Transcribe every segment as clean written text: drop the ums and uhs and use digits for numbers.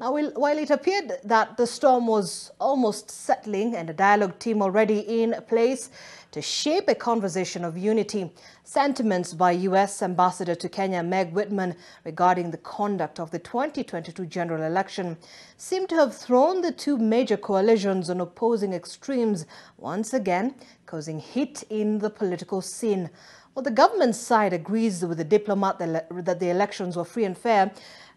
Now, while it appeared that the storm was almost settling and a dialogue team already in place to shape a conversation of unity, sentiments by US Ambassador to Kenya Meg Whitman regarding the conduct of the 2022 general election seem to have thrown the two major coalitions on opposing extremes once again, causing heat in the political scene. While the government side agrees with the diplomat that the elections were free and fair,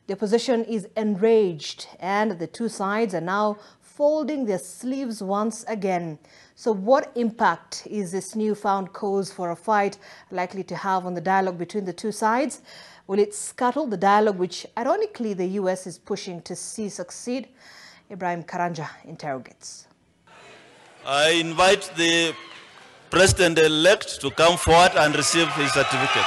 the opposition is enraged and the two sides are now folding their sleeves once again. So what impact is this newfound cause for a fight likely to have on the dialogue between the two sides? Will it scuttle the dialogue which, ironically, the US is pushing to see succeed? Ibrahim Karanja interrogates. I invite the President-elect to come forward and receive his certificate.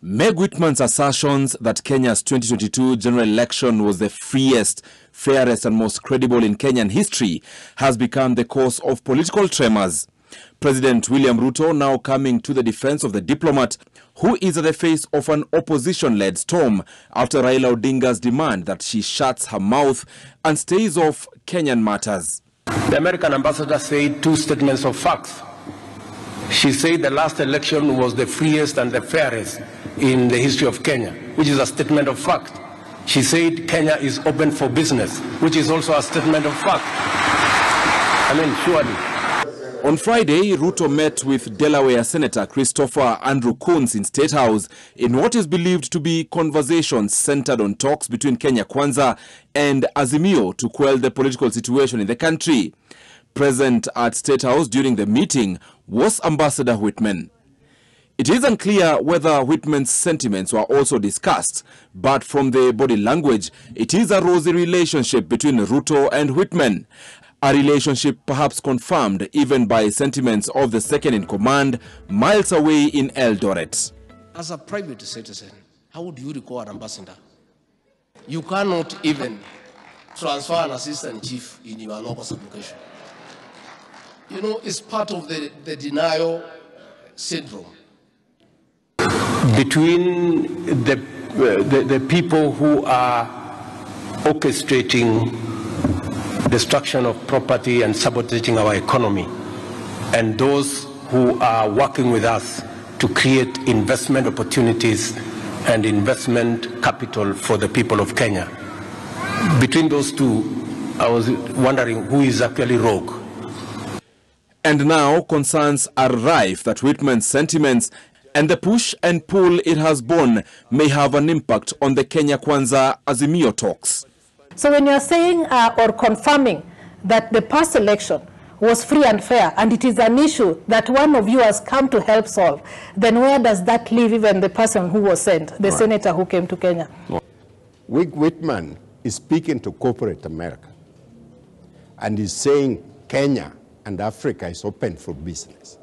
Meg Whitman's assertions that Kenya's 2022 general election was the freest, fairest and most credible in Kenyan history has become the cause of political tremors. President William Ruto now coming to the defense of the diplomat who is at the face of an opposition-led storm after Raila Odinga's demand that she shuts her mouth and stays off Kenyan matters. The American ambassador said two statements of facts. She said the last election was the freest and the fairest in the history of Kenya, which is a statement of fact. She said Kenya is open for business, which is also a statement of fact. I mean, surely. On Friday, Ruto met with Delaware Senator Christopher Andrew Coons in State House in what is believed to be conversations centered on talks between Kenya Kwanza and Azimio to quell the political situation in the country. Present at State House during the meeting was Ambassador Whitman. It is unclear whether Whitman's sentiments were also discussed, but from the body language, it is a rosy relationship between Ruto and Whitman. A relationship perhaps confirmed even by sentiments of the second-in-command miles away in Eldoret. As a private citizen, how would you recall an ambassador? You cannot even transfer an assistant chief in your local application. You know, it's part of the denial syndrome. Between the people who are orchestrating destruction of property and sabotaging our economy, and those who are working with us to create investment opportunities and investment capital for the people of Kenya. Between those two, I was wondering who is actually rogue. And now concerns are rife that Whitman's sentiments and the push and pull it has borne may have an impact on the Kenya Kwanza Azimio talks. So when you are saying or confirming that the past election was free and fair, and it is an issue that one of you has come to help solve, then where does that leave even the person who was sent, the senator who came to Kenya? Meg Whitman is speaking to corporate America and is saying Kenya and Africa is open for business.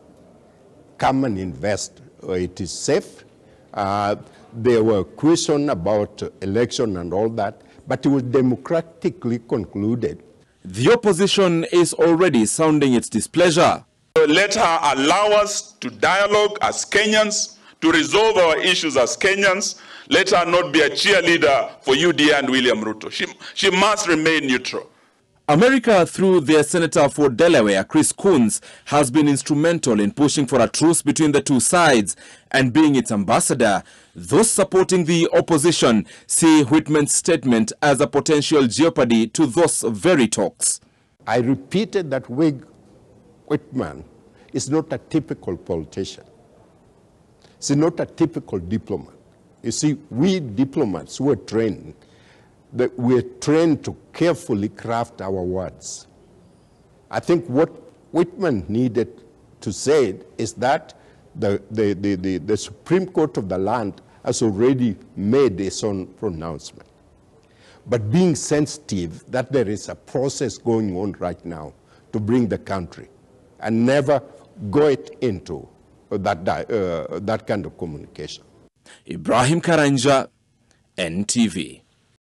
Come and invest. It is safe. There were questions about election and all that, but it was democratically concluded. The opposition is already sounding its displeasure. Let her allow us to dialogue as Kenyans, to resolve our issues as Kenyans. Let her not be a cheerleader for UDA and William Ruto. She must remain neutral. America, through their Senator for Delaware, Chris Coons, has been instrumental in pushing for a truce between the two sides, and being its ambassador, those supporting the opposition see Whitman's statement as a potential jeopardy to those very talks. I repeated that Meg Whitman is not a typical politician. She's not a typical diplomat. You see, we diplomats who are trained, that we're trained to carefully craft our words. I think what Whitman needed to say is that the Supreme Court of the land has already made its own pronouncement. But being sensitive that there is a process going on right now to bring the country and never go it into that kind of communication. Ibrahim Karanja, NTV.